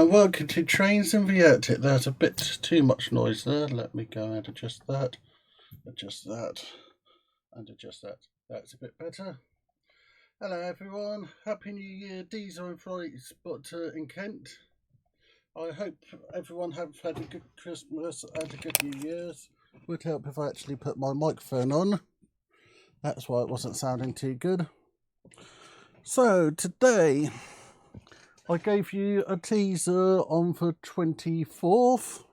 Welcome to Trains and Viettic. There's a bit too much noise there. Let me go and adjust that, and adjust that. That's a bit better. Hello everyone, Happy New Year, Diesel and Fright Spot in Kent. I hope everyone have had a good Christmas and a good New Year's. Would help if I actually put my microphone on. That's why it wasn't sounding too good. So today I gave you a teaser on the 24th.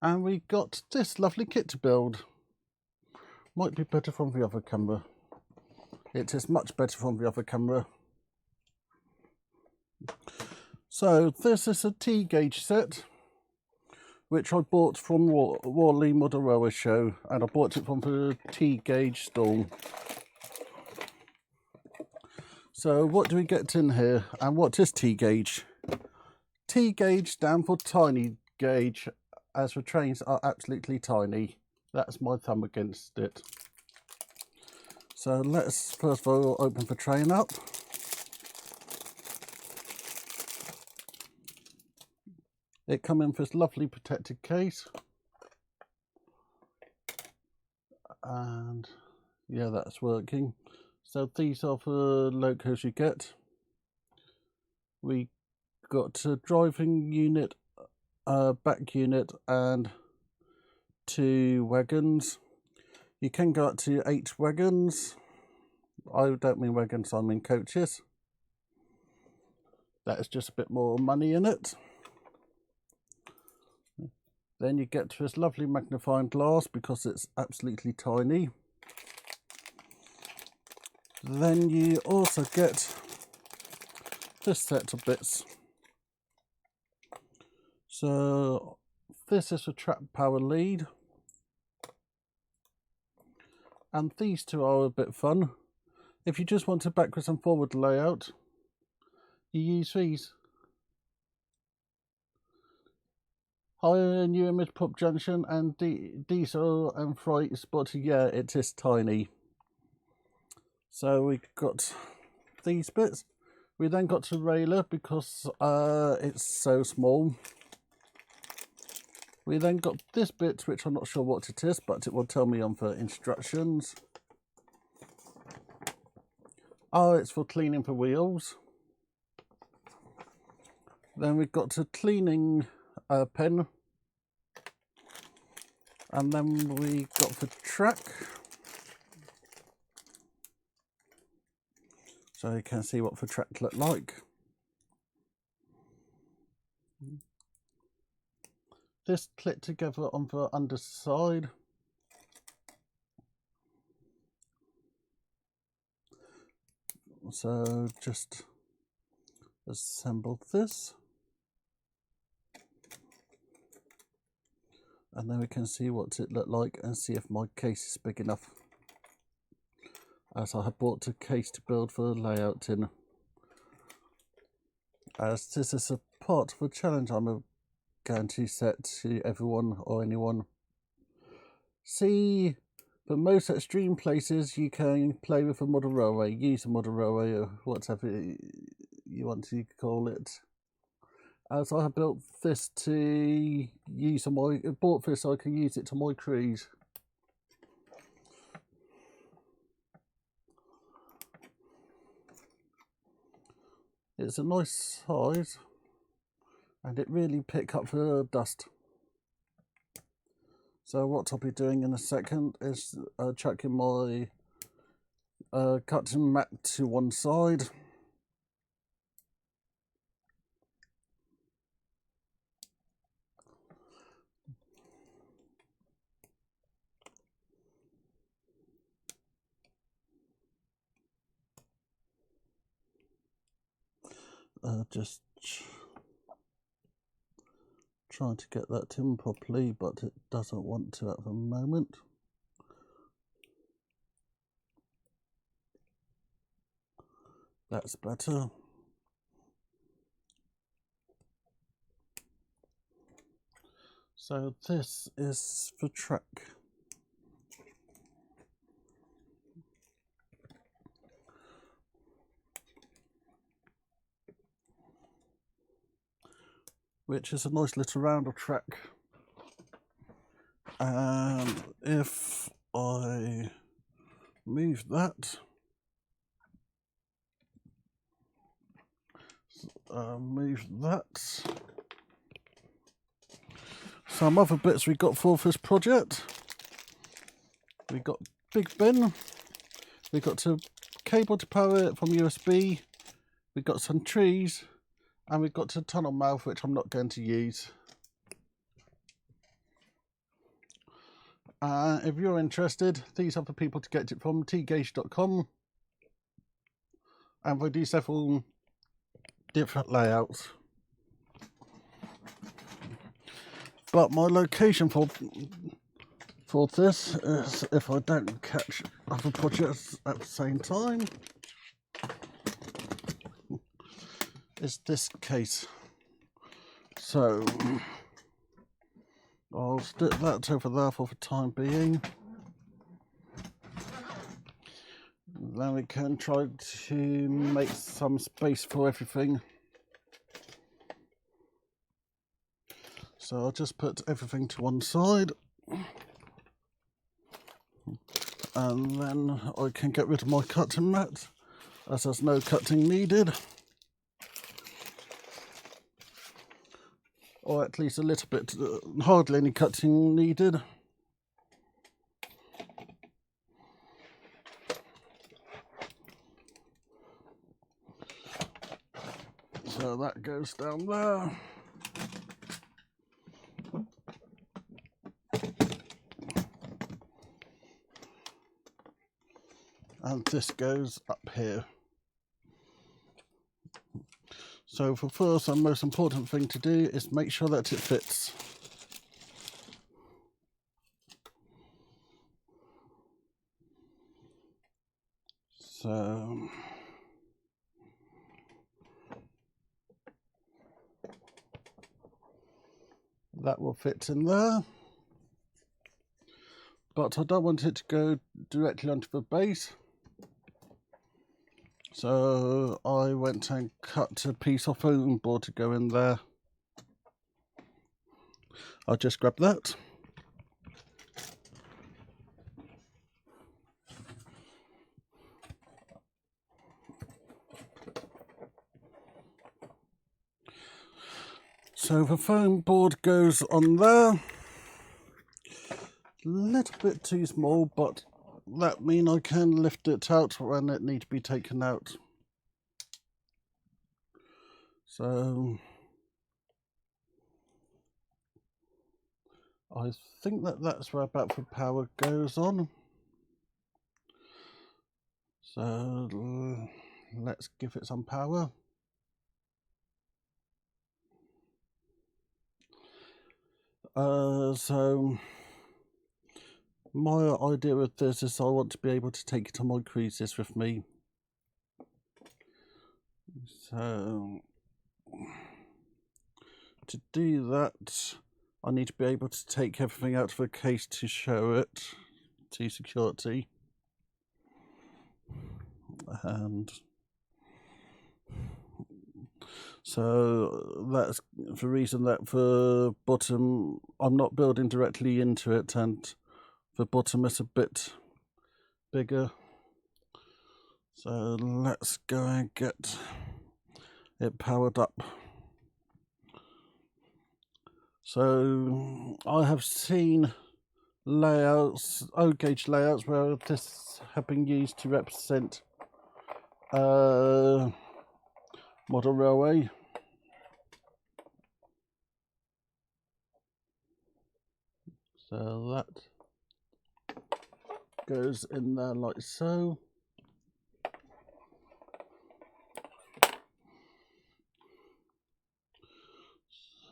And we got this lovely kit to build. Might be better from the other camera. It is much better from the other camera. So this is a T-gauge set, which I bought from Worley Model Railway Show, and I bought it from the T-gauge stall. So what do we get in here, and what is T-gauge? T-gauge stands for tiny gauge, as the trains are absolutely tiny. That's my thumb against it. So let's first of all open the train up. It comes in this lovely protected case. And yeah, that's working. So these are the locos you get. We got a driving unit, back unit, and 2 wagons. You can go up to 8 wagons. I don't mean wagons, I mean coaches. That is just a bit more money in it. Then you get to this lovely magnifying glass because it's absolutely tiny. Then you also get this set of bits. So this is a track power lead. And these two are a bit fun. If you just want a backwards and forward layout, you use these. High New Image Pop Junction and Diesel and Fright Spot. Yeah, it is tiny. So we got these bits. We then got to railer because it's so small. We then got this bit, which I'm not sure what it is, but it will tell me on the instructions. Oh, it's for cleaning the wheels. Then we've got a cleaning pen. And then we got the track. So you can see what the track looked like. This clipped together on the underside. So just assemble this. And then we can see what it looked like and see if my case is big enough, as I have bought a case to build for the layout in. As this is a part of a challenge I'm going to set to everyone or anyone. See, for most extreme places you can play with a model railway, use a model railway or whatever you want to call it. As I have built this to use on my, bought this so I can use it to my cruise. It's a nice size and it really pick up the dust. So what I'll be doing in a second is chucking my cutting mat to one side. Just trying to get that in properly, but it doesn't want to at the moment. That's better. So this is the track. which is a nice little round of track. And if I move that, some other bits we got for this project. We got big bin. We got a cable to power it from USB. We got some trees, and we've got a tunnel mouth which I'm not going to use. If you're interested, these are the people to get it from, tgage.com, and we do several different layouts. But my location for this is, if I don't catch other projects at the same time, is this case. So I'll stick that over there for the time being. Then we can try to make some space for everything. So I'll just put everything to one side. And then I can get rid of my cutting mat, as there's no cutting needed. Or at least a little bit, hardly any cutting needed. So that goes down there. And this goes up here. So the first and most important thing to do is make sure that it fits. So that will fit in there. But I don't want it to go directly onto the base. So I went and cut a piece of foam board to go in there. I'll just grab that. So the foam board goes on there. A little bit too small, but that means I can lift it out when it needs to be taken out. So I think that's where about the power goes on. So let's give it some power. So my idea with this is I want to be able to take it on my cruises with me. So to do that, I need to be able to take everything out of the case to show it to security. And so that's the reason that the bottom, I'm not building directly into it, and the bottom is a bit bigger. So let's go and get it powered up. So I have seen layouts, O-gauge layouts, where this have been used to represent model railway. So that goes in there like so.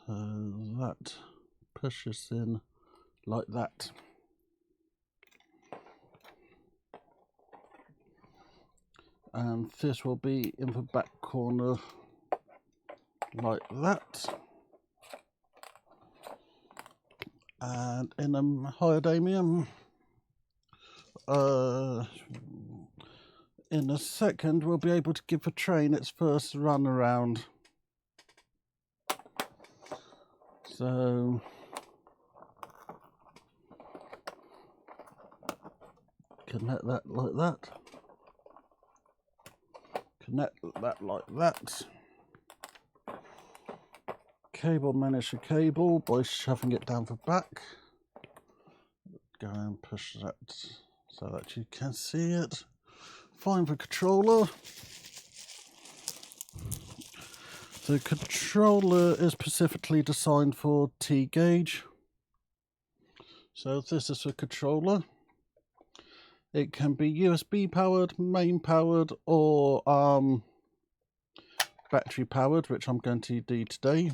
So that pushes in like that. And this will be in the back corner like that. And in a neodymium, in a second we'll be able to give the train its first run around. So connect that like that. Connect that like that. Cable, manage the cable by shoving it down the back. Go and push that so that you can see it. Find the controller. The controller is specifically designed for T-gauge. So this is the controller. It can be USB powered, main powered, or battery powered, which I'm going to do today.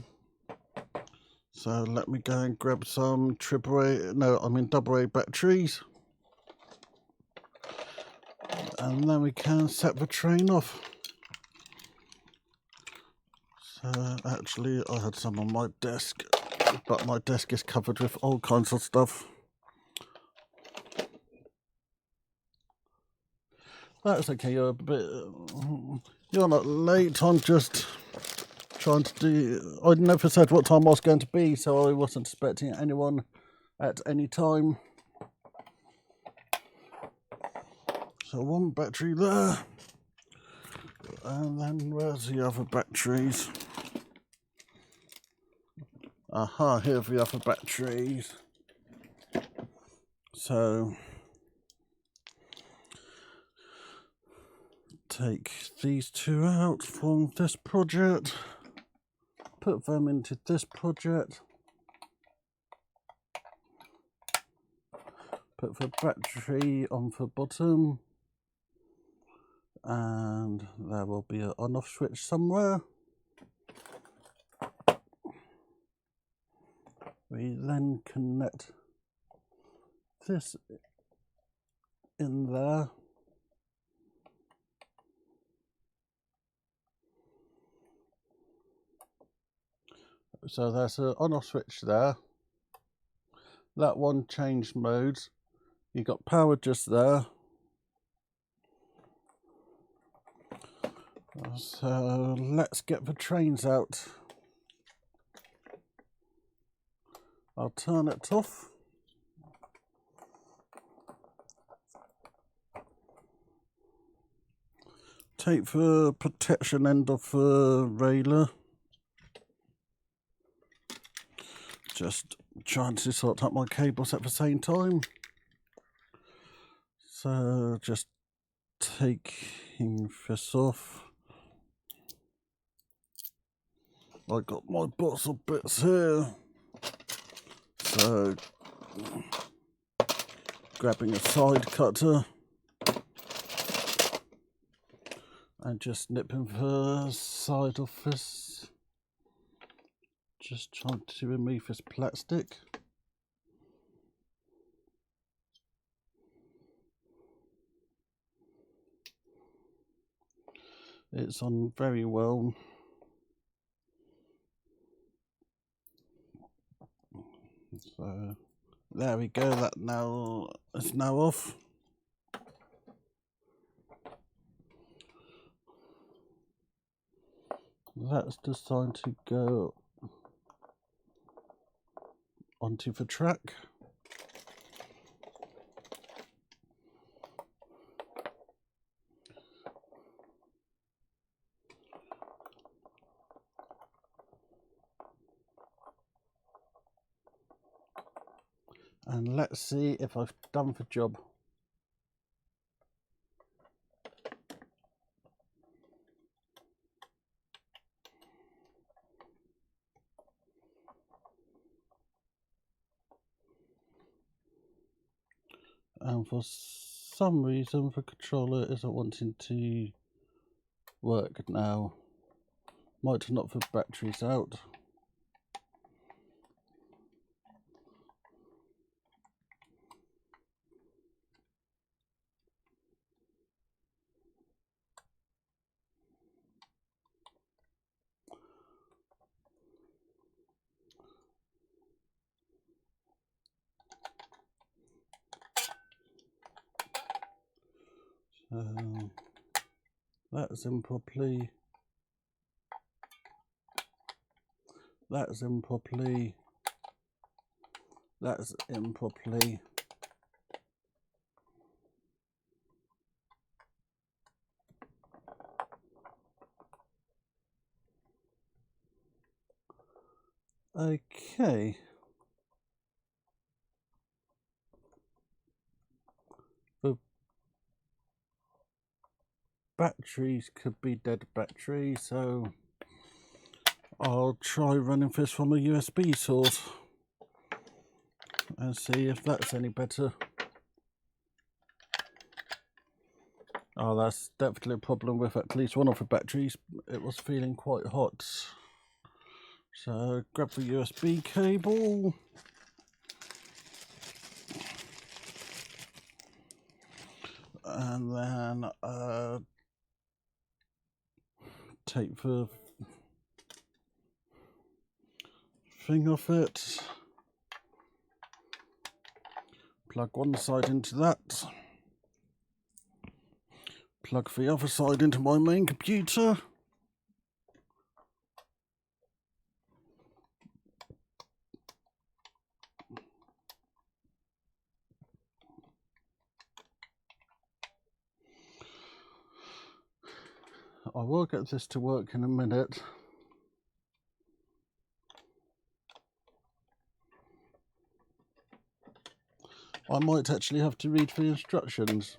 So let me go and grab some double A batteries. And then we can set the train off. So actually I had some on my desk, but my desk is covered with all kinds of stuff. That's okay, you're not late, I'm just trying to do, I never said what time I was going to be, so I wasn't expecting anyone at any time. So one battery there, and then where's the other batteries? Aha, here are the other batteries. So take these two out from this project, put them into this project, put the battery on the bottom, and there will be an on-off switch somewhere. We then connect this in there. So there's an on-off switch there. That one changed modes. You got power just there. So let's get the trains out. I'll turn it off. Take the protection end of the railer. Just trying to sort out my cables at the same time. So just taking this off. I got my bottle bits here. So grabbing a side cutter and just nipping the side of this. Just trying to remove this plastic. It's on very well. So there we go, that now is now off. That's designed to go onto the track. And let's see if I've done the job. And for some reason the controller isn't wanting to work now. Might not the batteries out. That's in properly. That's in properly. Okay. The batteries could be dead battery, so I'll try running this from a USB source and see if that's any better. Oh, that's definitely a problem with at least one of the batteries. It was feeling quite hot. So grab the USB cable. And then take the thing off it. Plug one side into that. Plug the other side into my main computer. I will get this to work in a minute. I might actually have to read the instructions.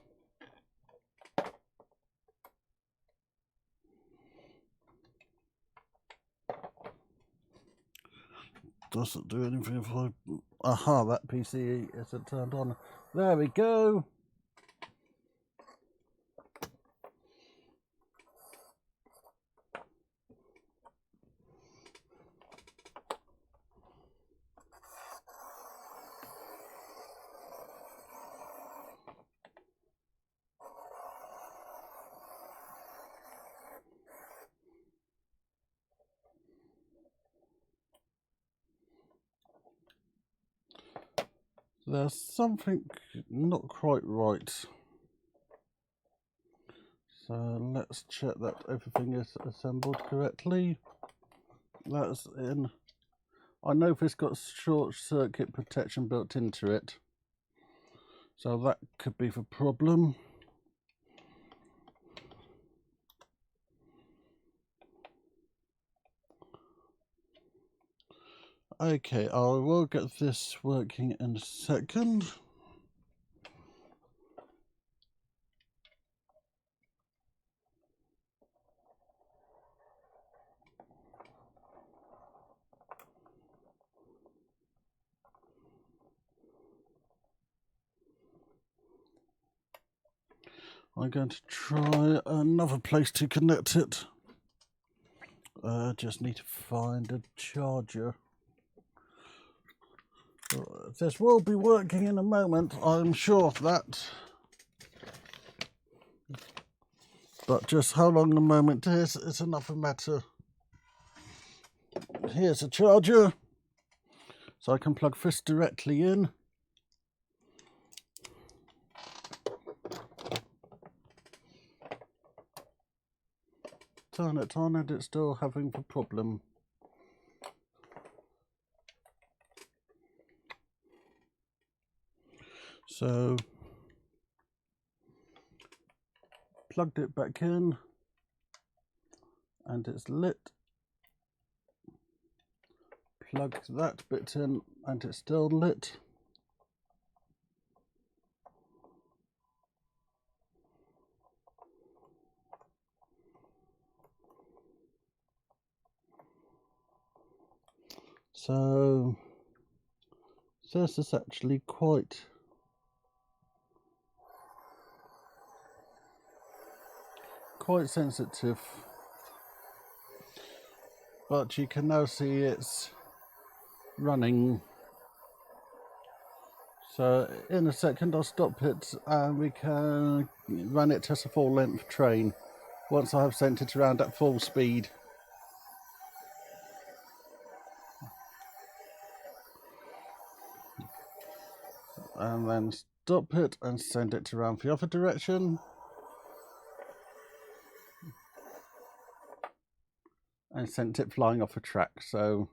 Doesn't do anything if I... Aha, that PCE isn't turned on. There we go. There's something not quite right. So let's check that everything is assembled correctly. That's in. I know this got short circuit protection built into it, so that could be the problem. Okay, I will get this working in a second. I'm going to try another place to connect it. Just need to find a charger. This will be working in a moment, I'm sure of that. But just how long the moment is another matter. Here's a charger, so I can plug this directly in. Turn it on and it's still having the problem. So, plugged it back in and it's lit. Plugged that bit in and it's still lit. So this is actually quite sensitive, but you can now see it's running. So in a second I'll stop it and we can run it as a full length train once I have sent it around at full speed. And then stop it and send it around the other direction. And sent it flying off a track. So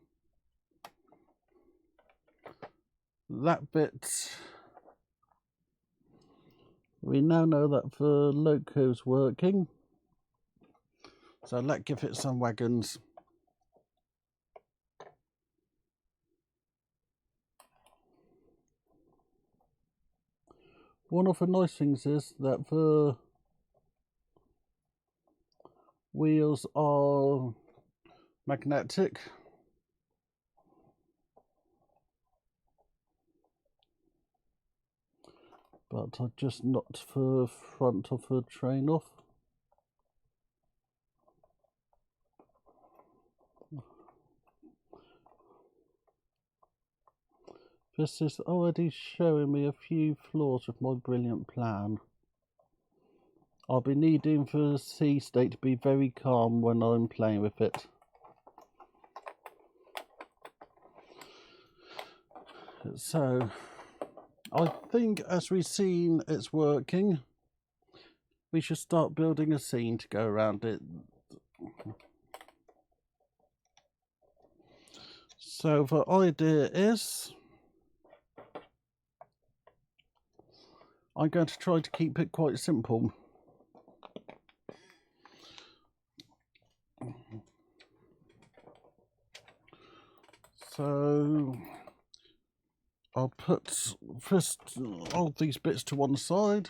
that bit, we now know that the loco's working, so let's give it some wagons. One of the nice things is that the wheels are magnetic, but I just knocked the front of the train off. This is already showing me a few flaws with my brilliant plan. I'll be needing the sea state to be very calm when I'm playing with it. So, I think as we've seen it's working, we should start building a scene to go around it. So the idea is, I'm going to try to keep it quite simple. So I'll put first all these bits to one side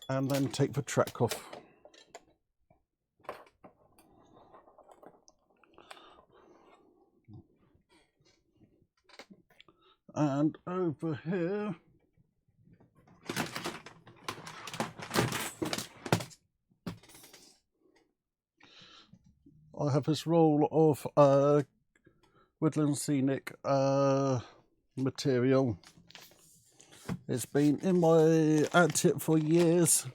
and then take the track off. And over here, I have this roll of Woodland Scenic material. It's been in my at-tip for years.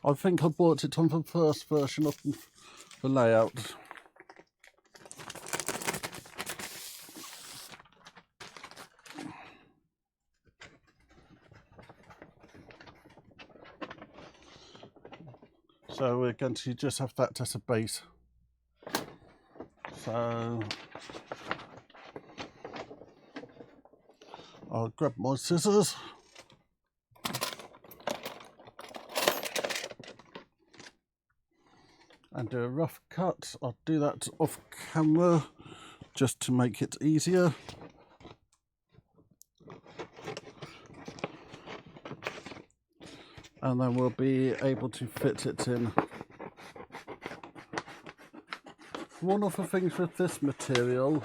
I think I bought it on the first version of the layout. So we're going to just have that as a base. So I'll grab my scissors and do a rough cut. I'll do that off camera just to make it easier. And then we'll be able to fit it in. One of the things with this material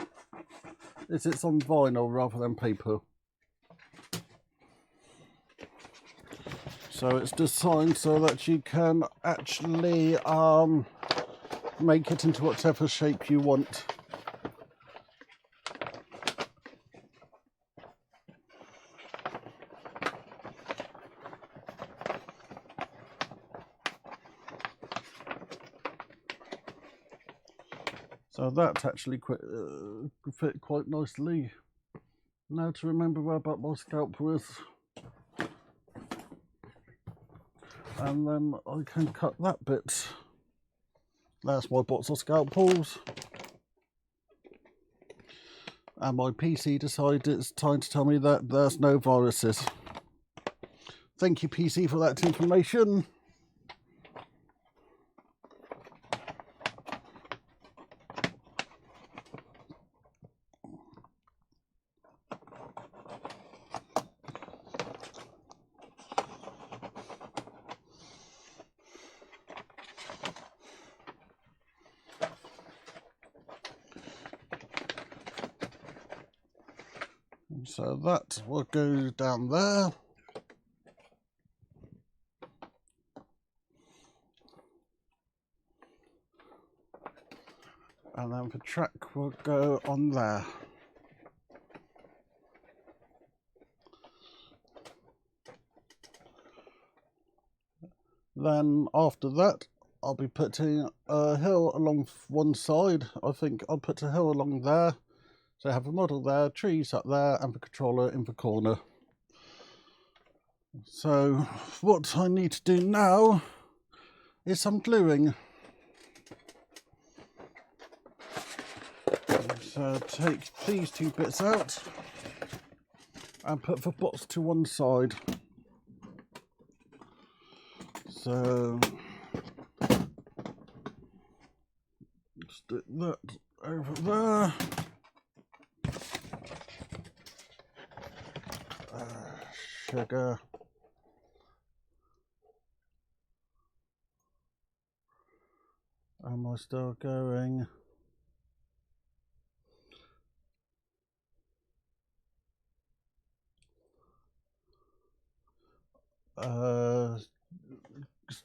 is it's on vinyl rather than paper. So it's designed so that you can actually make it into whatever shape you want. So that actually fit quite nicely. Now to remember where about my scalpel is. And then I can cut that bit. That's my box of scalpels. And my PC decided it's time to tell me that there's no viruses. Thank you, PC, for that information. So that will go down there. And then the track will go on there. Then after that, I'll be putting a hill along one side. I think I'll put a hill along there. So I have a model there, trees up there, and the controller in the corner. So what I need to do now is some gluing. So take these two bits out and put the box to one side. So stick that over there. Sugar. Am I still going?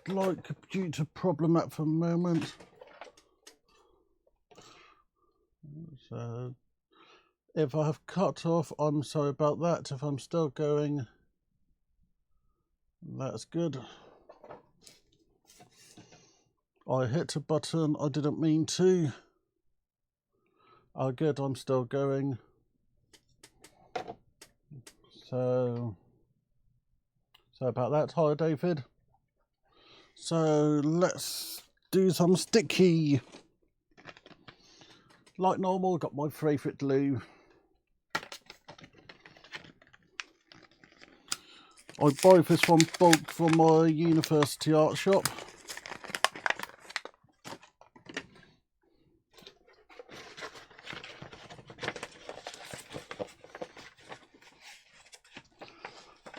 Slight computer problem at the moment. So if I have cut off, I'm sorry about that. If I'm still going, that's good. I hit a button, I didn't mean to. Oh good, I'm still going. So about that. Hi David. So let's do some sticky. Like normal, got my favourite glue. I buy this one bulk from my university art shop.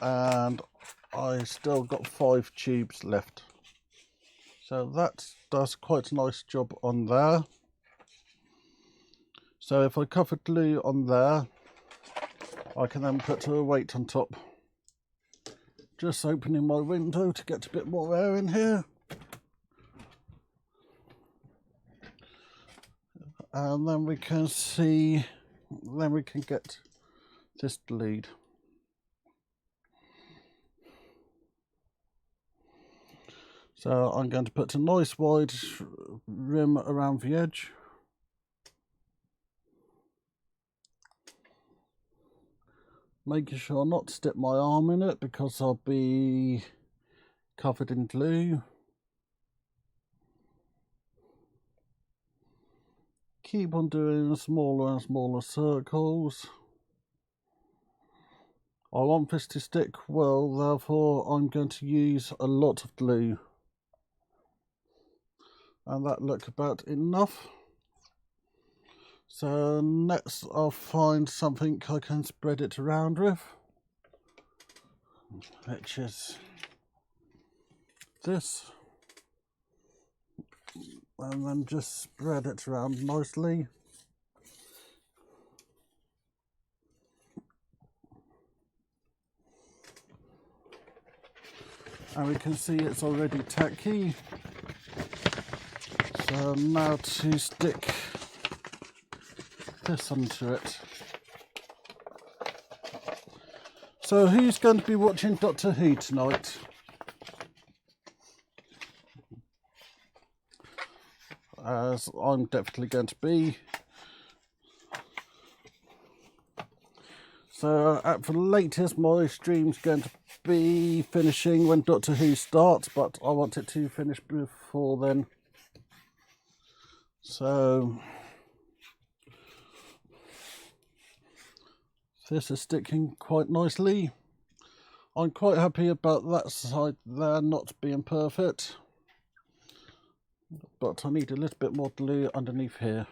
And I still got 5 tubes left. So that does quite a nice job on there. So if I cover glue on there, I can then put a weight on top. Just opening my window to get a bit more air in here. And then we can see, then we can get this glued. So I'm going to put a nice wide rim around the edge. Making sure not to stick my arm in it because I'll be covered in glue. Keep on doing smaller and smaller circles. I want this to stick well, therefore I'm going to use a lot of glue. And that looks about enough. So next I'll find something I can spread it around with, which is this, and then just spread it around nicely. And we can see it's already tacky. So now to stick this onto it. So who's going to be watching Doctor Who tonight? As I'm definitely going to be. So at the latest my stream's going to be finishing when Doctor Who starts, but I want it to finish before then. So this is sticking quite nicely. I'm quite happy about that side there not being perfect, but I need a little bit more glue underneath here.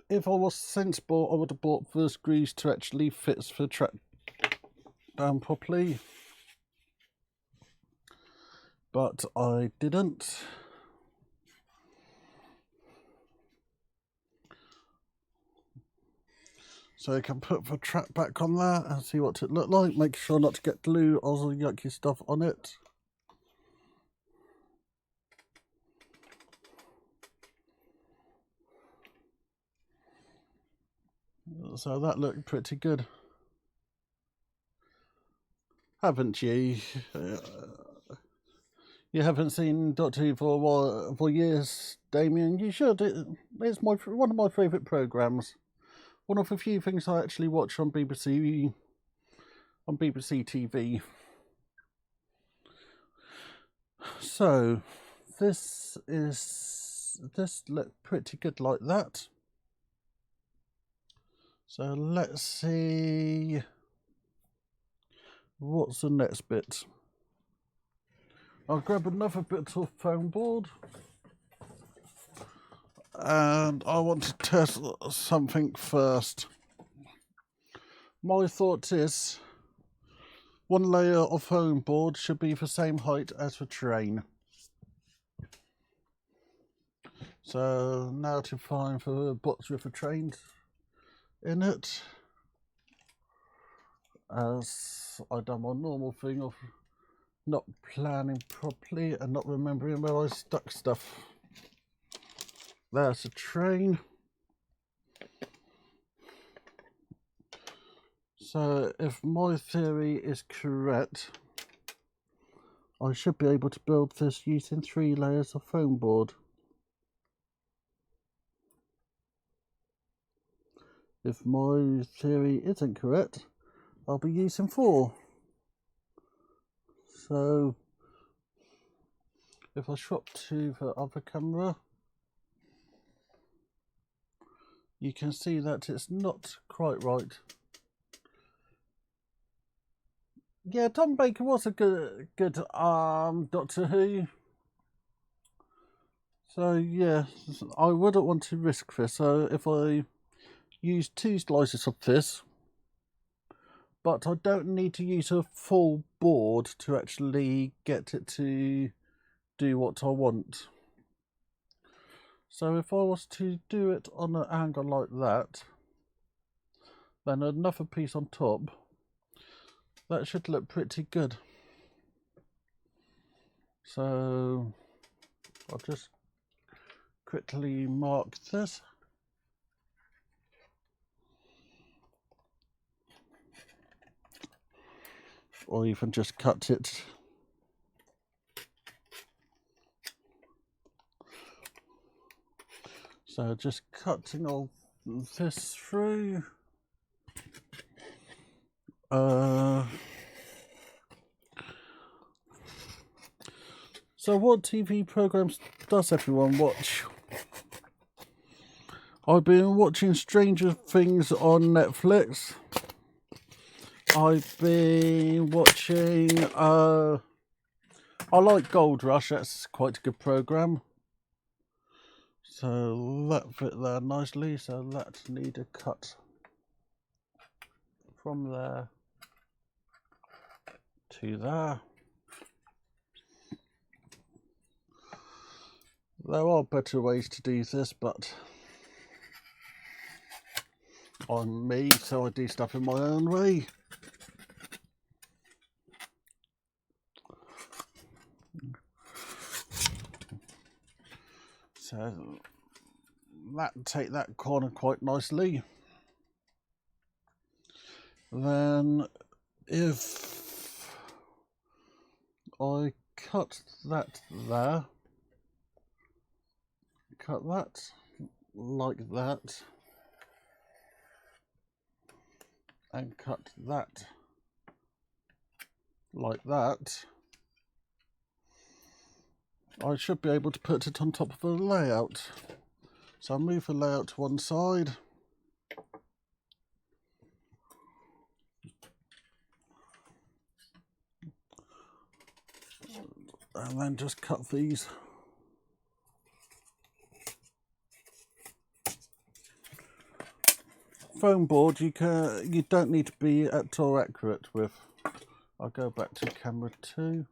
If I was sensible, I would have bought the screws to actually fit the track down properly, but I didn't. So you can put the track back on there and see what it looked like. Make sure not to get glue or yucky stuff on it. So that looked pretty good. Haven't you? You haven't seen Doctor Who for a while, for years, Damien? You should. It's one of my favourite programmes. One of the few things I actually watch on BBC on BBC TV. So this looked pretty good like that. So let's see what's the next bit. I'll grab another bit of foam board, and I want to test something first. My thought is one layer of foam board should be the same height as the train. So now to find the box with the train in it, as I've done my normal thing of not planning properly and not remembering where I stuck stuff. There's a train. So if my theory is correct, I should be able to build this using 3 layers of foam board. If my theory isn't correct, I'll be using 4. So if I swap to the other camera, you can see that it's not quite right. Yeah, Tom Baker was a good Doctor Who. So yeah, I wouldn't want to risk this. So if I use 2 slices of this, but I don't need to use a full board to actually get it to do what I want. So if I was to do it on an angle like that, then another piece on top, that should look pretty good. So I'll just quickly mark this. Or even just cut it. So just cutting all this through. So what TV programs does everyone watch? I've been watching Stranger Things on Netflix. I've been watching, I like Gold Rush, that's quite a good program. So that fit there nicely, so that need a cut from there to there. There are better ways to do this, but I'm me, so I do stuff in my own way. So that take that corner quite nicely. Then if I cut that there, cut that like that, and cut that like that, I should be able to put it on top of the layout. So I'll move the layout to one side. And then just cut these. Foam board you don't need to be at all accurate with. I'll go back to camera 2.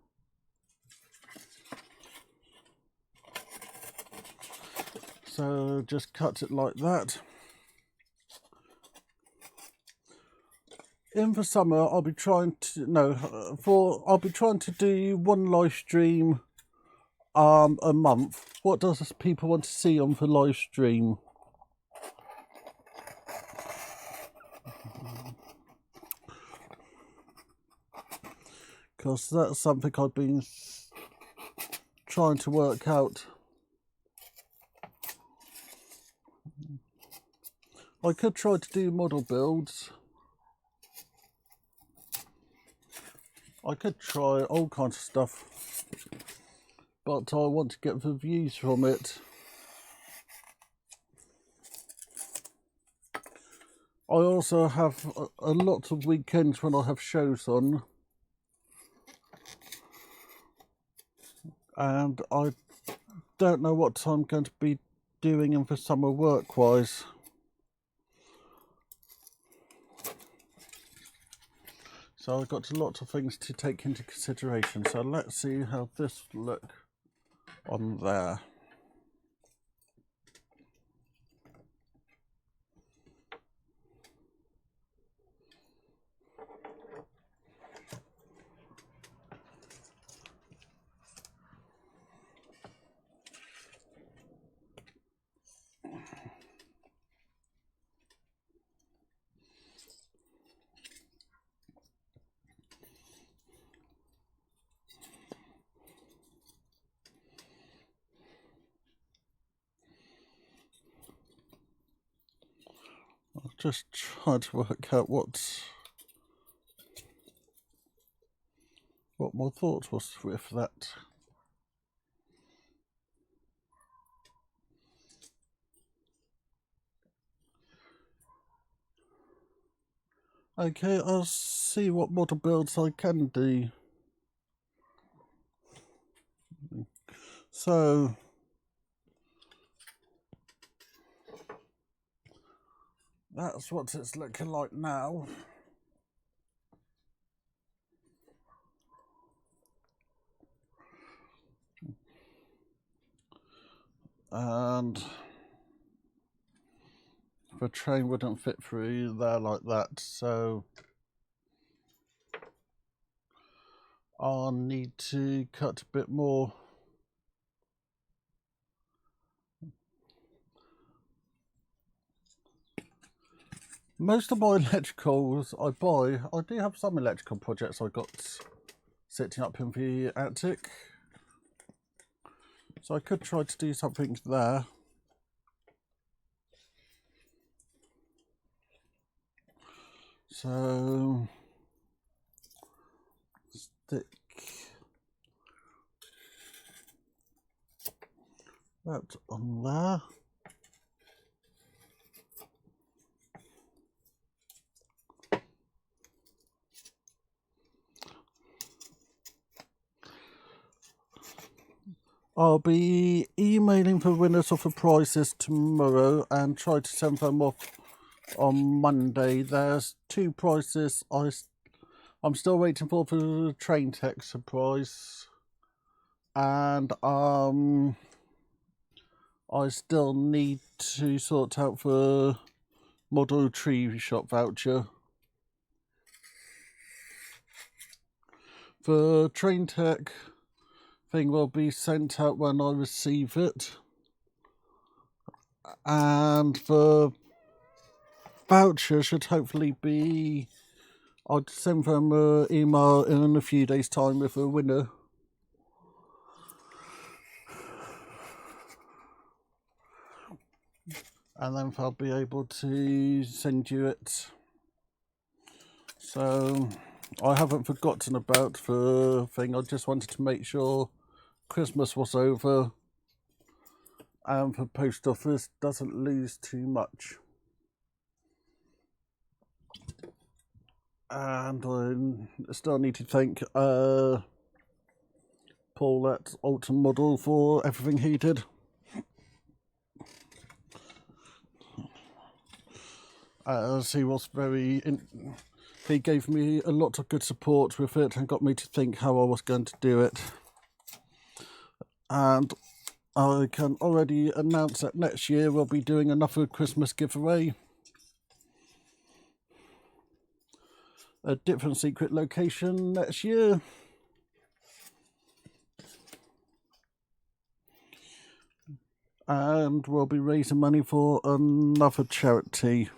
So just cut it like that. In the summer, I'll be trying to do 1 live stream a month. What does people want to see on the live stream? Because that's something I've been trying to work out. I could try to do model builds. I could try all kinds of stuff, but I want to get reviews from it. I also have a lot of weekends when I have shows on, and I don't know what I'm going to be doing in the summer work-wise. So I've got lots of things to take into consideration. So let's see how this look on there. I'll just try to work out what my thought was with that. Okay, I'll see what model builds I can do. So that's what it's looking like now. And the train wouldn't fit through there like that, so I'll need to cut a bit more. Most of my electricals I buy, I do have some electrical projects I got sitting up in the attic, so I could try to do something there. So stick that on there. I'll be emailing the winners of the prizes tomorrow and try to send them off on Monday. There's 2 prizes. I'm still waiting for the Traintech surprise, and I still need to sort out the Model Tree Shop voucher. The Traintech thing will be sent out when I receive it, and the voucher should hopefully be, I'd send them an email in a few days' time with a winner. And then I'll be able to send you it. So I haven't forgotten about the thing. I just wanted to make sure Christmas was over and the post office doesn't lose too much. And I still need to thank Paul at Alton Model for everything he did. He was he gave me a lot of good support with it and got me to think how I was going to do it. And I can already announce that next year we'll be doing another Christmas giveaway. A different secret location next year. And we'll be raising money for another charity.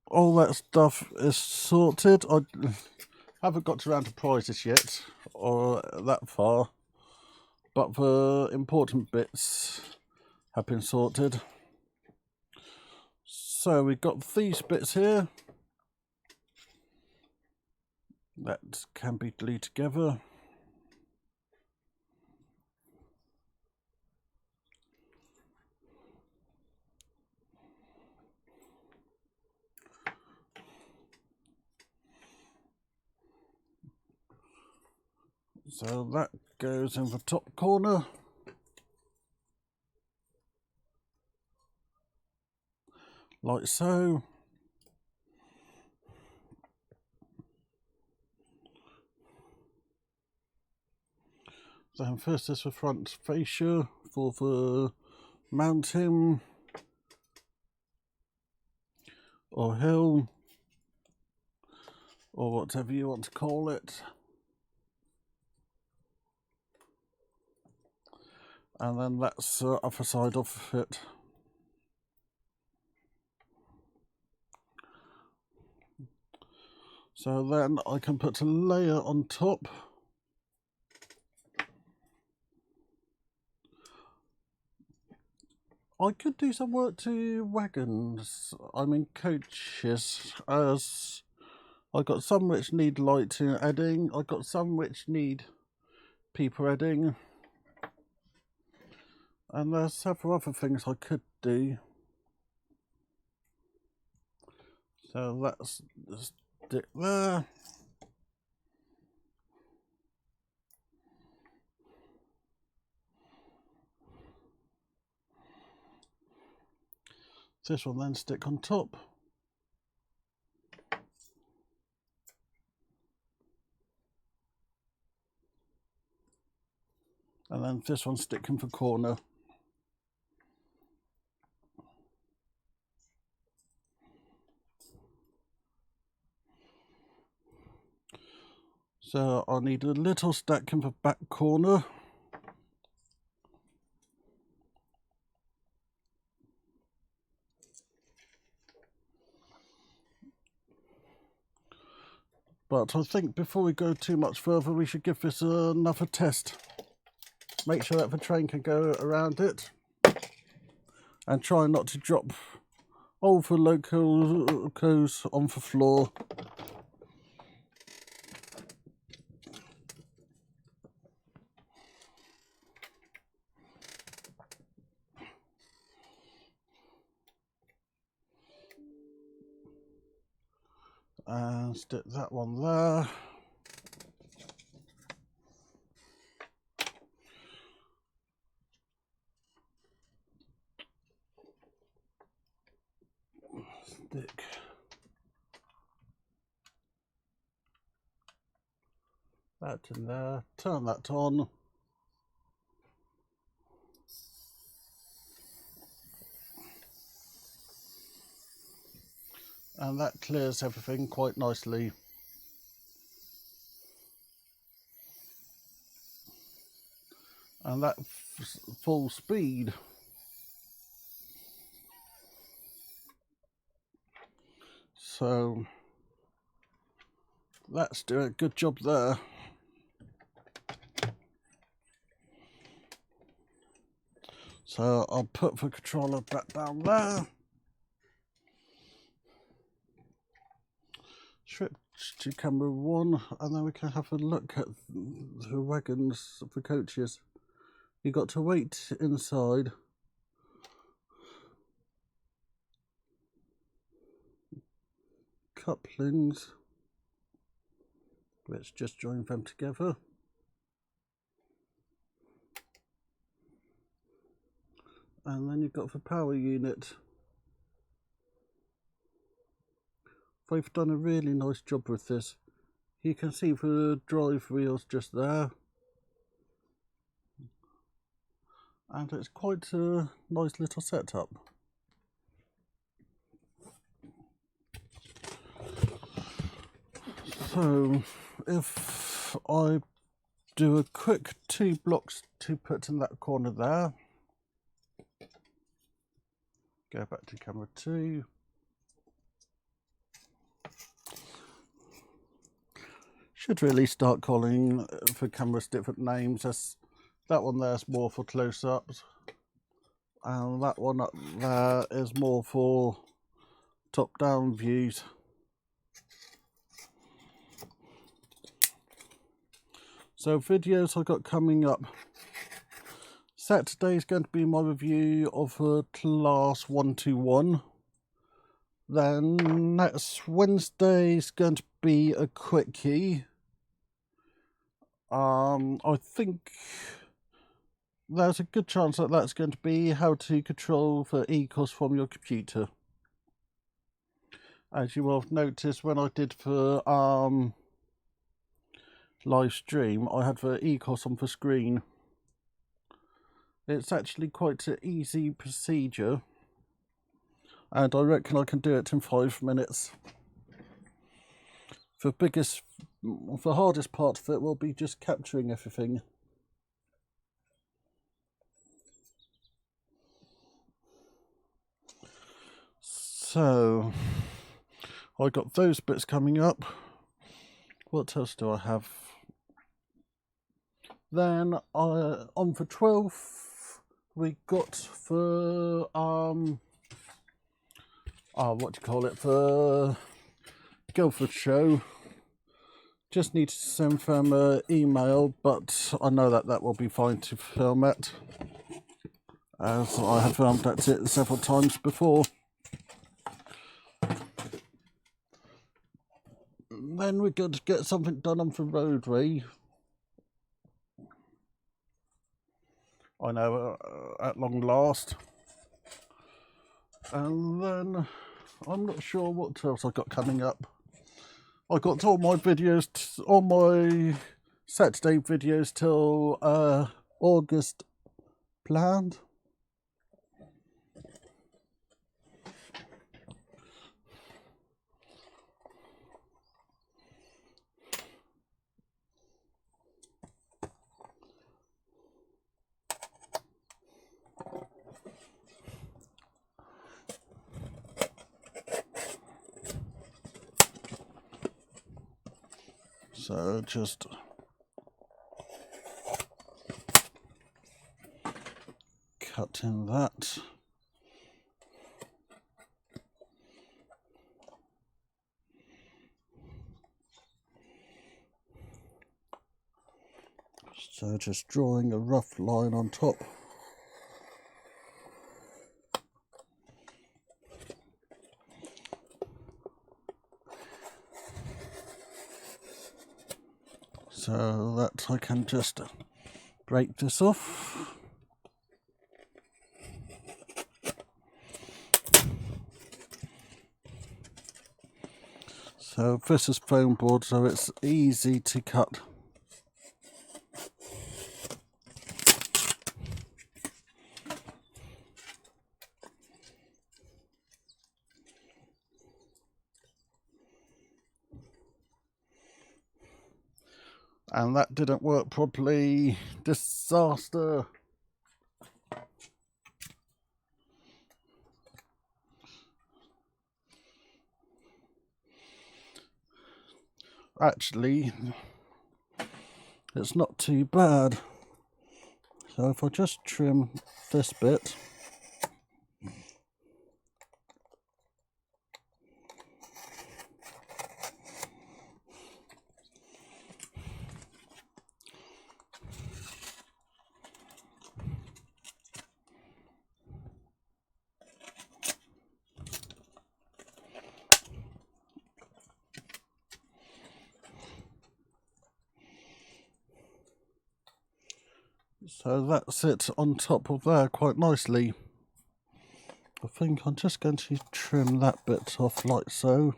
All that stuff is sorted. I haven't got around to prizes yet, or that far, but the important bits have been sorted. So we've got these bits here. that can be glued together. So that goes in the top corner. Like so. Then first is the front fascia for the mounting or hill or whatever you want to call it. And then that's the other side of it. So then I can put a layer on top. I could do some work to wagons, I mean coaches, as I got some which need lighting adding, I got some which need people adding, and there's several other things I could do. So that's stick there. This will then stick on top. And then this one stick in the corner. So I need a little stack in the back corner. But I think before we go too much further, we should give this another test. Make sure that the train can go around it. And try not to drop all the locos on the floor. And stick that one there. Stick that in there, turn that on. And that clears everything quite nicely. And that full speed. So that's doing a good job there. So I'll put the controller back down there. Switch to camera 1, and then we can have a look at the wagons, the coaches. You got to wait inside. Couplings. Let's just join them together. And then you've got the power unit. They've done a really nice job with this. You can see the drive wheels just there. And it's quite a nice little setup. So if I do a quick 2 blocks to put in that corner there. Go back to camera 2. Should really start calling for cameras different names. That one there is more for close-ups, and that one up there is more for top-down views. So videos I got coming up. Saturday is going to be my review of Class 121. Then next Wednesday is going to be a quickie. I think there's a good chance that that's going to be how to control the ECOS from your computer. As you will have noticed when I did the live stream, I had the ECOS on the screen. It's actually quite an easy procedure, and I reckon I can do it in 5 minutes. The hardest part of it will be just capturing everything. So, I got those bits coming up. What else do I have? Then on the 12th, we got the the Guildford show. Just need to send them an email, but I know that will be fine to film it, as I have filmed at it several times before. Then we're going to get something done on the roadway. I know, at long last. And then I'm not sure what else I got coming up. I got all my videos, all my Saturday videos till August planned. So just cutting that. So just drawing a rough line on top. So that I can just break this off. So this is foam board, so it's easy to cut. And that didn't work properly. Disaster. Actually, it's not too bad. So if I just trim this bit. So that's it on top of there quite nicely. I think I'm just going to trim that bit off like so.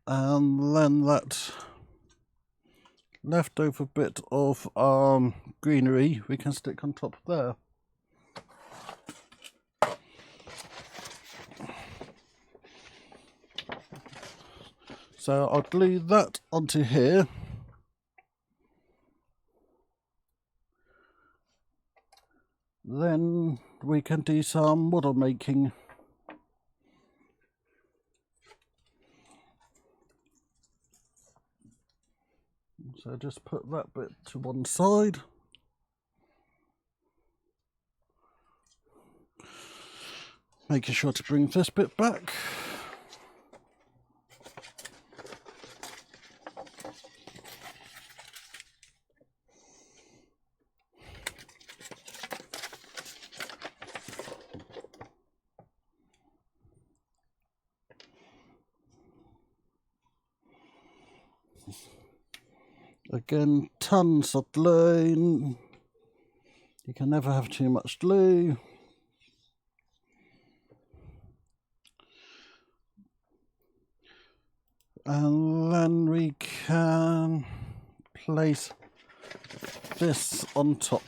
And then that leftover bit of greenery we can stick on top there. So I'll glue that onto here. Then we can do some model making. So just put that bit to one side. Making sure to bring this bit back. Again, tons of glue. You can never have too much glue. And then we can place this on top.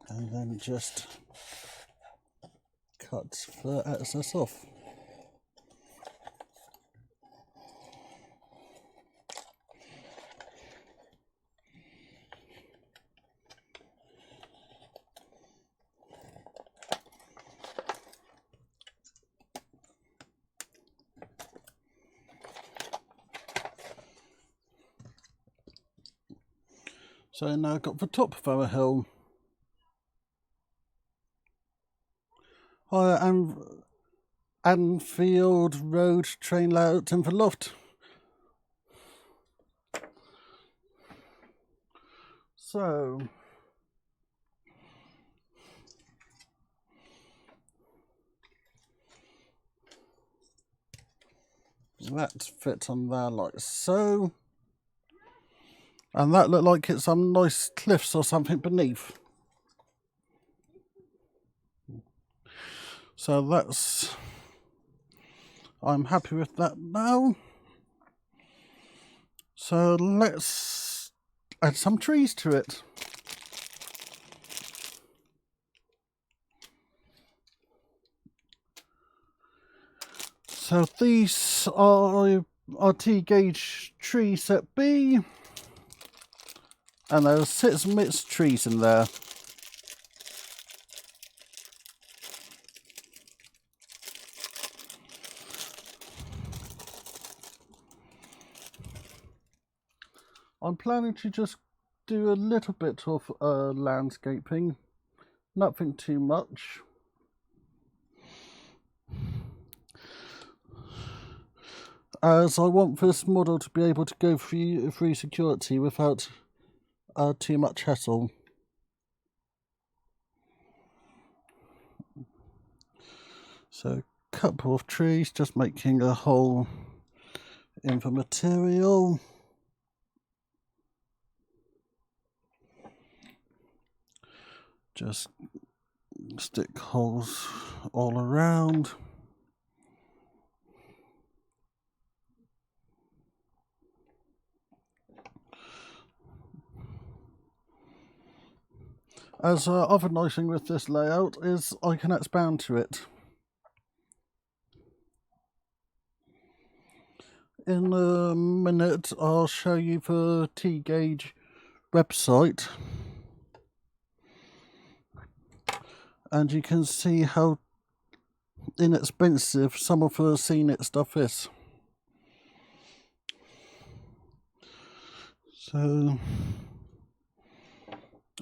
And then just cut the excess off. So now I've got the top of our hill. And Anfield Road train layout in the loft. So that fits on there like so. And that looked like it's some nice cliffs or something beneath. So that's, I'm happy with that now. So let's add some trees to it. So these are our T-gauge tree set B. And there's 6 mixed trees in there. I'm planning to just do a little bit of landscaping, nothing too much. As I want this model to be able to go through security without too much hassle. So a couple of trees, just making a hole in the material. Just stick holes all around. As other nice thing with this layout is I can expand to it. In a minute I'll show you the T-gauge website. And you can see how inexpensive some of the scenic stuff is. So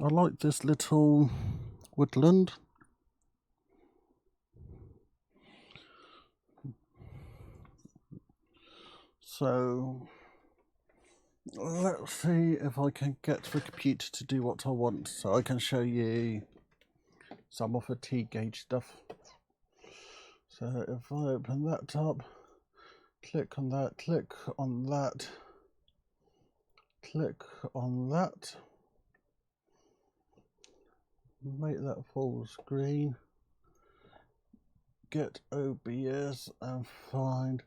I like this little woodland. So let's see if I can get the computer to do what I want, so I can show you some of the T-gauge stuff. So if I open that up, click on that, click on that, click on that, make that full screen, get OBS and find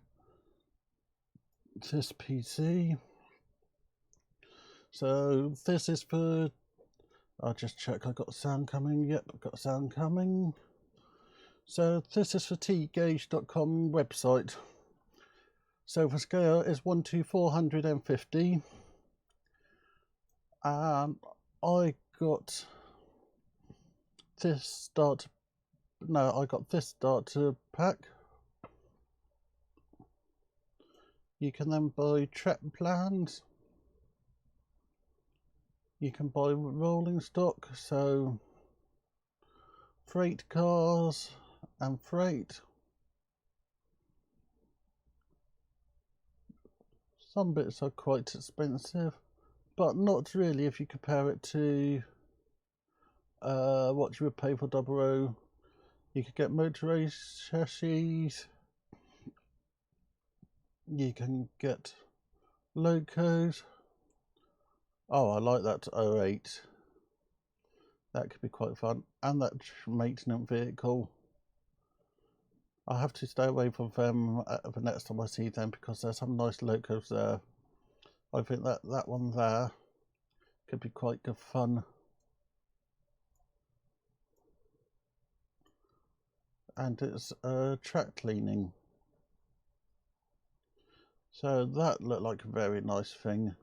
this PC. So this is for, I'll just check I got sound coming. Yep, I've got sound coming. So this is for tgauge.com website. So the scale is 1:450. I got this start no, I got this starter pack. You can then buy track plans. You can buy rolling stock, so freight cars and freight. Some bits are quite expensive, but not really if you compare it to what you would pay for 00. You could get motorized chassis. You can get locos. Oh, I like that 08. That could be quite fun. And that maintenance vehicle. I have to stay away from them the next time I see them because there's some nice locos there. I think that one there could be quite good fun. And it's track cleaning. So that looked like a very nice thing.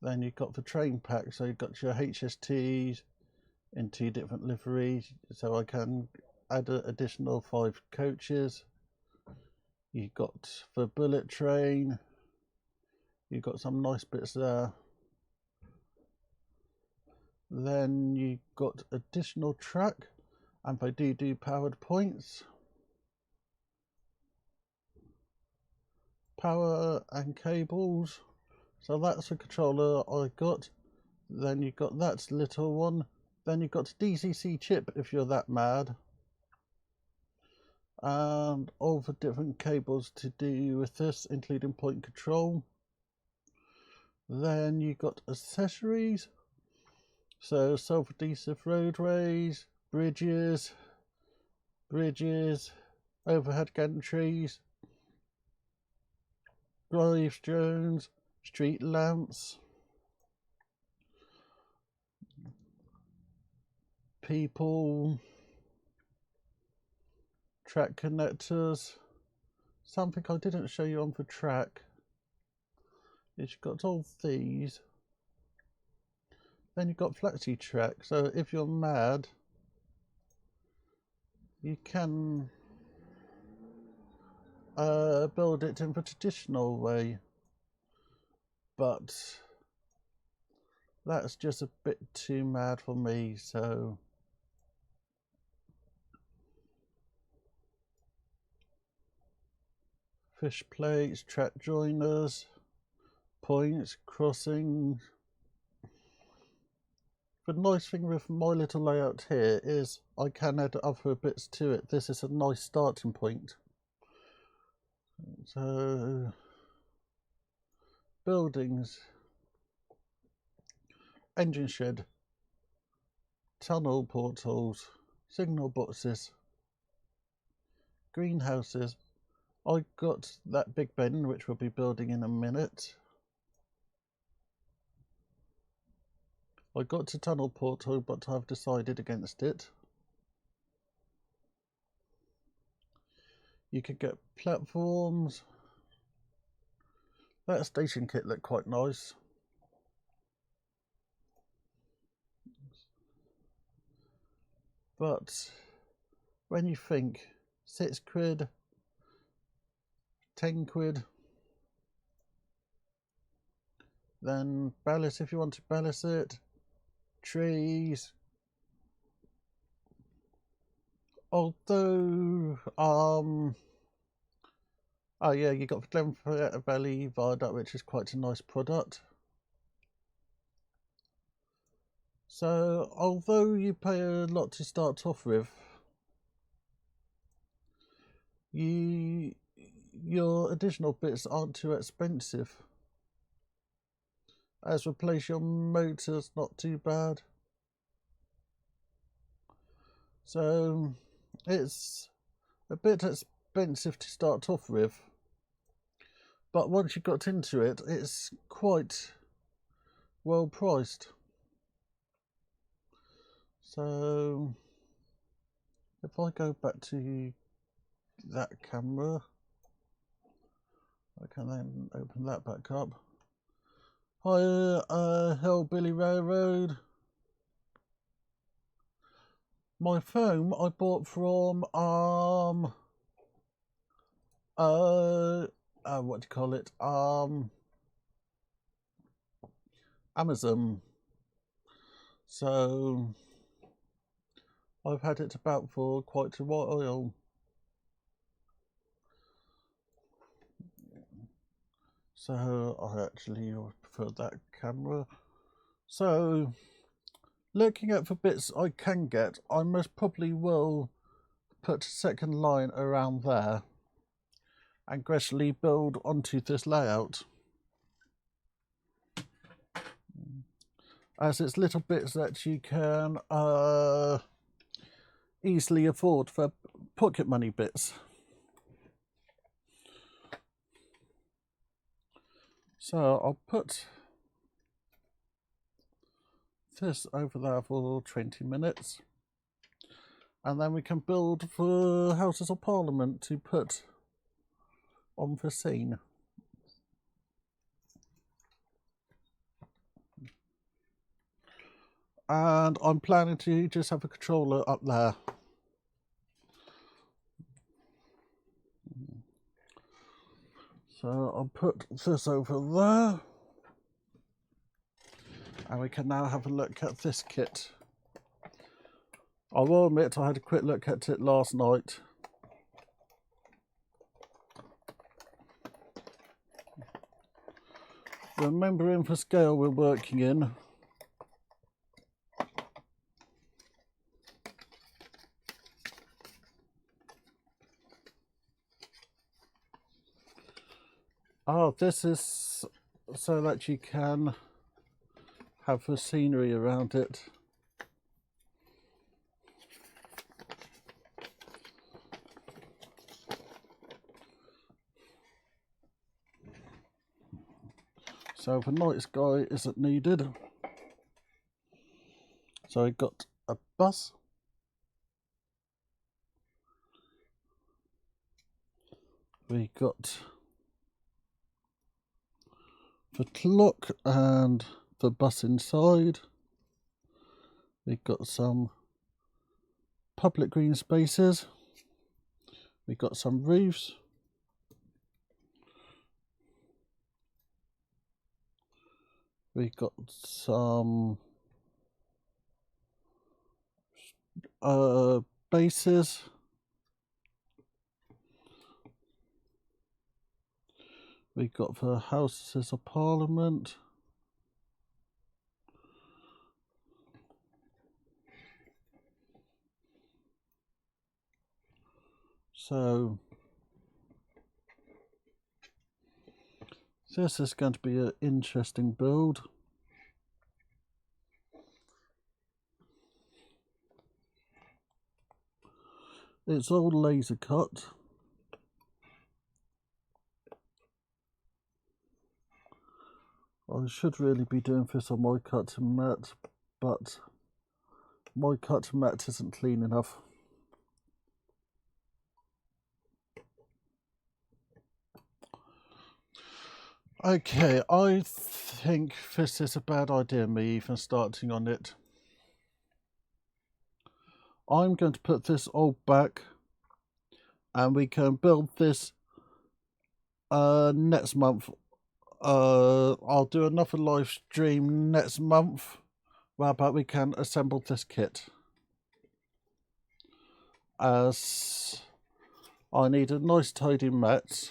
Then you've got the train pack, so you've got your HSTs in 2 different liveries, so I can add an additional 5 coaches. You've got the bullet train, you've got some nice bits there. Then you've got additional track, and they do powered points. Power and cables, so that's the controller I got. Then you've got that little one. Then you've got DCC chip if you're that mad. And all the different cables to do with this, including point control. Then you've got accessories. So self-adhesive roadways, bridges, overhead gantries, drivestones, street lamps, people, track connectors. Something I didn't show you on the track is you've got all these. Then you've got flexi track, so if you're mad, you can build it in the traditional way, but that's just a bit too mad for me, so fish plates, track joiners, points, crossings. The nice thing with my little layout here is I can add other bits to it. This is a nice starting point. So, buildings, engine shed, tunnel portals, signal boxes, greenhouses. I got that big bin which we'll be building in a minute. I got to tunnel portal, but I've decided against it. You could get platforms. That station kit looked quite nice. But when you think 6 quid, 10 quid, then ballast if you want to ballast it, trees. Although, oh yeah, you got the Glenferrie Valley Viaduct, which is quite a nice product. So, although you pay a lot to start off with, your additional bits aren't too expensive. As replace your motor's not too bad. So it's a bit expensive to start off with, but once you got into it, it's quite well priced. So if I go back to that camera, I can then open that back up. Hi, Hillbilly Railroad. My foam I bought from what do you call it? Amazon. So I've had it about for quite a while. So I actually prefer that camera. So looking at the bits I can get, I most probably will put a second line around there and gradually build onto this layout, as it's little bits that you can easily afford for pocket money bits. So I'll put this over there for 20 minutes, and then we can build the Houses of Parliament to put on the scene. And I'm planning to just have a controller up there. So I'll put this over there, and we can now have a look at this kit. I will admit I had a quick look at it last night. Remembering the scale we're working in, this is so that you can have the scenery around it. So the night sky isn't needed. So we got a bus. We got the clock and the bus inside. We got some public green spaces. We got some roofs. We got some bases. We got the Houses of Parliament. So this is going to be an interesting build. It's all laser cut. I should really be doing this on my cutting mat, but my cutting mat isn't clean enough. Okay, I think this is a bad idea, me even starting on it. I'm going to put this all back, and we can build this next month. I'll do another live stream next month whereby we can assemble this kit, as I need a nice tidy mat.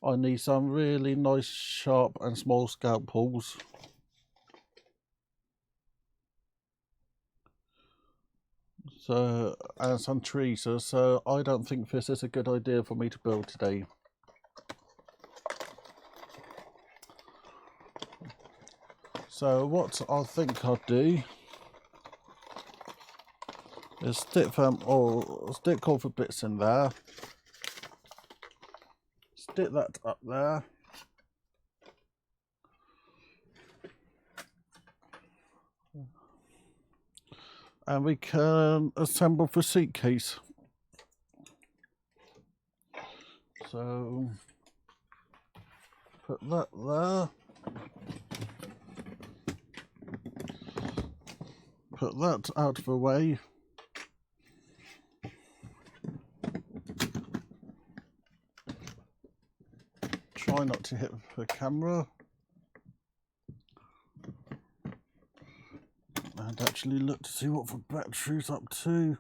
I need some really nice sharp and small scalpels. So, and some tweezers, so I don't think this is a good idea for me to build today. So what I think I'll do is stick all the bits in there. Stick that up there. And we can assemble the seat case. So put that there. put that out of the way. Try not to hit the camera. And actually look to see what the battery's up to.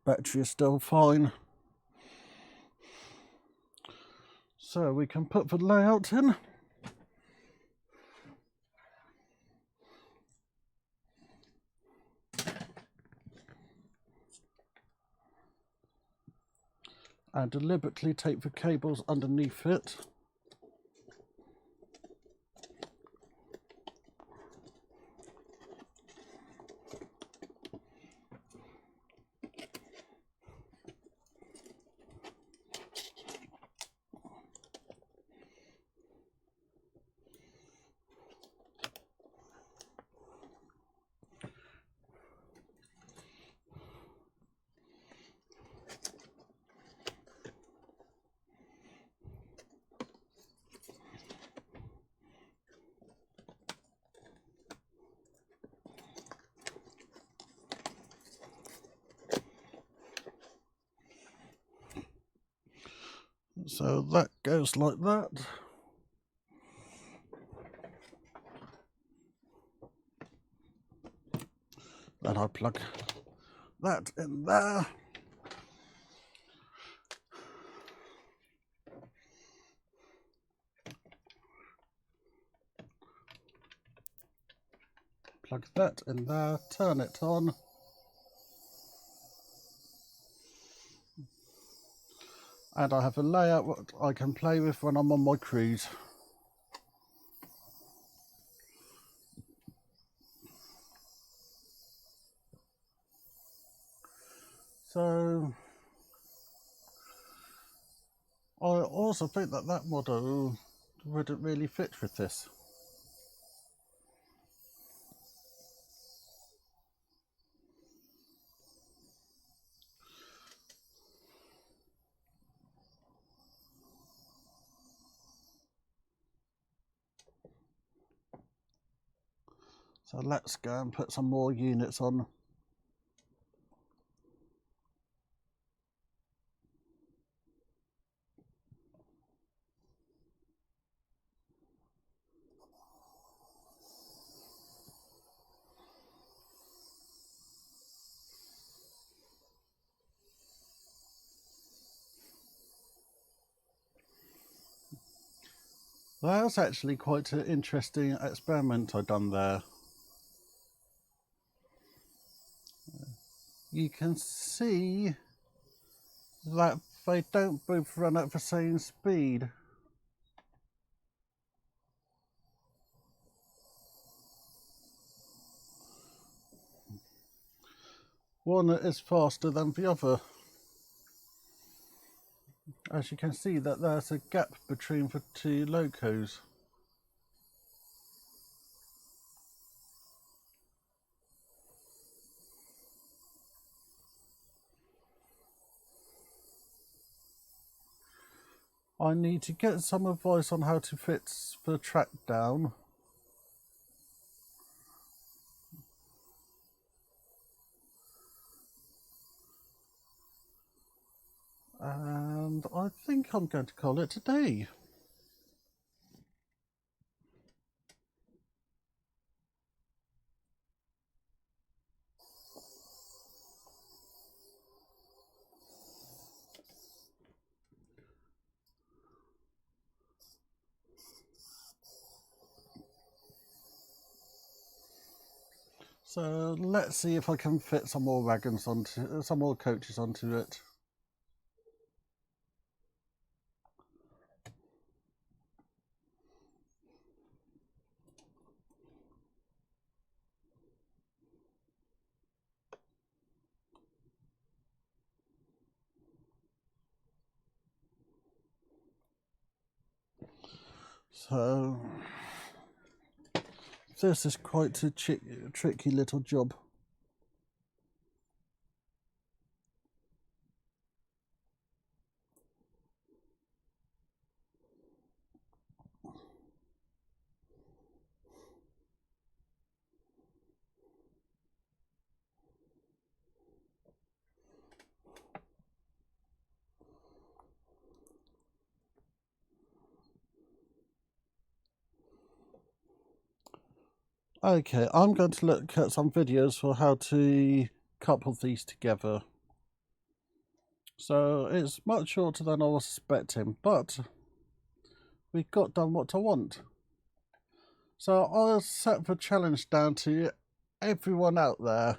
Battery is still fine. So we can put the layout in. And deliberately take the cables underneath it. So that goes like that. Then I plug that in there. Plug that in there, turn it on. And I have a layout what I can play with when I'm on my cruise. So I also think that that model wouldn't really fit with this. So let's go and put some more units on. That was actually quite an interesting experiment I done there. You can see that they don't both run at the same speed. One is faster than the other. As you can see that there's a gap between the two locos. I need to get some advice on how to fit the track down. And I think I'm going to call it a day. So let's see if I can fit some more wagons onto, some more coaches onto it. So this is quite a tricky little job. Okay, I'm going to look at some videos for how to couple these together. So it's much shorter than I was expecting, but we got done what I want. So I'll set the challenge down to everyone out there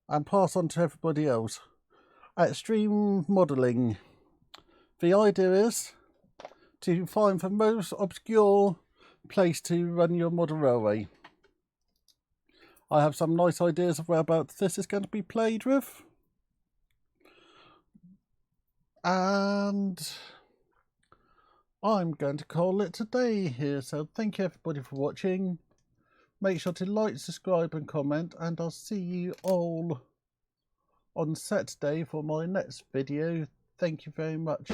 and pass on to everybody else. Extreme modelling. The idea is to find the most obscure place to run your model railway. I have some nice ideas of whereabouts this is going to be played with. And I'm going to call it a day here. So thank you everybody for watching. Make sure to like, subscribe and comment, and I'll see you all on Saturday for my next video. Thank you very much.